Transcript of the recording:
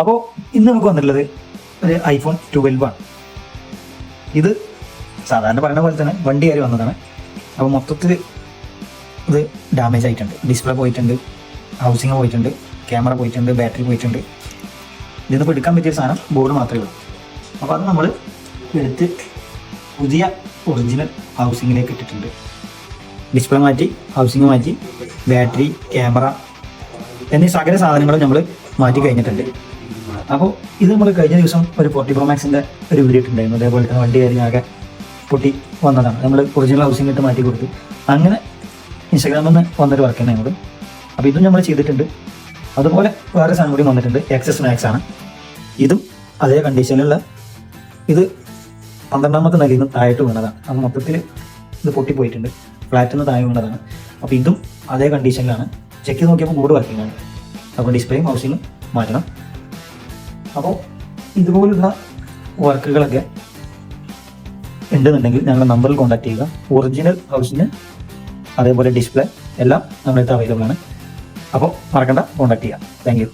അപ്പോൾ ഇന്ന് നമുക്ക് വന്നിട്ടുള്ളത് ഒരു iPhone 12 ആണ്. ഇത് സാധാരണ പറയുന്ന പോലെ തന്നെ വണ്ടി കയറി വന്നതാണ്. അപ്പോൾ മൊത്തത്തിൽ ഇത് ഡാമേജ് ആയിട്ടുണ്ട്. ഡിസ്പ്ലേ പോയിട്ടുണ്ട്, ഹൗസിങ് പോയിട്ടുണ്ട്, ക്യാമറ പോയിട്ടുണ്ട്, ബാറ്ററി പോയിട്ടുണ്ട്. ഇതിന്ന് ഇപ്പോൾ എടുക്കാൻ പറ്റിയ സാധനം ബോർഡ് മാത്രമേ ഉള്ളൂ. അപ്പോൾ അത് നമ്മൾ എടുത്ത് പുതിയ ഒറിജിനൽ ഹൗസിങ്ങിലേക്ക് ഇട്ടിട്ടുണ്ട്. ഡിസ്പ്ലേ മാറ്റി, ഹൗസിങ് മാറ്റി, ബാറ്ററി, ക്യാമറ എന്നീ സകല സാധനങ്ങളും നമ്മൾ മാറ്റി കഴിഞ്ഞിട്ടുണ്ട്. അപ്പോൾ ഇത് നമ്മൾ കഴിഞ്ഞ ദിവസം ഒരു 40 Pro Maxൻ്റെ ഒരു വീഡിയോ ഇട്ടുണ്ടായിരുന്നു. അതേപോലെ തന്നെ വണ്ടി കയറി ആകെ പൊട്ടി വന്നതാണ്. നമ്മൾ ഒറിജിനൽ ഹൗസിങ് ഇട്ട് മാറ്റി കൊടുത്തു. അങ്ങനെ ഇൻസ്റ്റാഗ്രാമിൽ നിന്ന് വന്നൊരു വർക്ക് തന്നെ ഞങ്ങൾ. അപ്പോൾ ഇതും നമ്മൾ ചെയ്തിട്ടുണ്ട്. അതുപോലെ വേറെ സാധനം കൂടി വന്നിട്ടുണ്ട്. XS Max ആണ്. ഇതും അതേ കണ്ടീഷനിലുള്ള, ഇത് 12ാമത്തെ നിലയിൽ നിന്ന് താഴോട്ട് വീണതാണ്. അപ്പോൾ മൊത്തത്തിൽ ഇത് പൊട്ടിപ്പോയിട്ടുണ്ട്. ഫ്ലാറ്റിൽ നിന്ന് താഴെ വീണതാണ്. അപ്പോൾ ഇതും അതേ കണ്ടീഷനിലാണ്. ചെക്ക് ചെയ്ത് നോക്കിയപ്പോൾ ബോർഡ് വർക്കിംഗ് ആണ്. അപ്പോൾ ഡിസ്പ്ലേയും ഹൗസിങ്ങും മാറ്റണം. അപ്പോൾ ഇതുപോലുള്ള വർക്കുകളൊക്കെ ഉണ്ടെന്നുണ്ടെങ്കിൽ ഞങ്ങളുടെ നമ്പറിൽ കോൺടാക്ട് ചെയ്യുക. ഒറിജിനൽ ഹൗസിങ് അതേപോലെ ഡിസ്പ്ലേ എല്ലാം നമ്മുടെ അടുത്ത് അവൈലബിൾ ആണ്. അപ്പോൾ മറക്കണ്ട, കോൺടാക്ട് ചെയ്യുക. Thank you.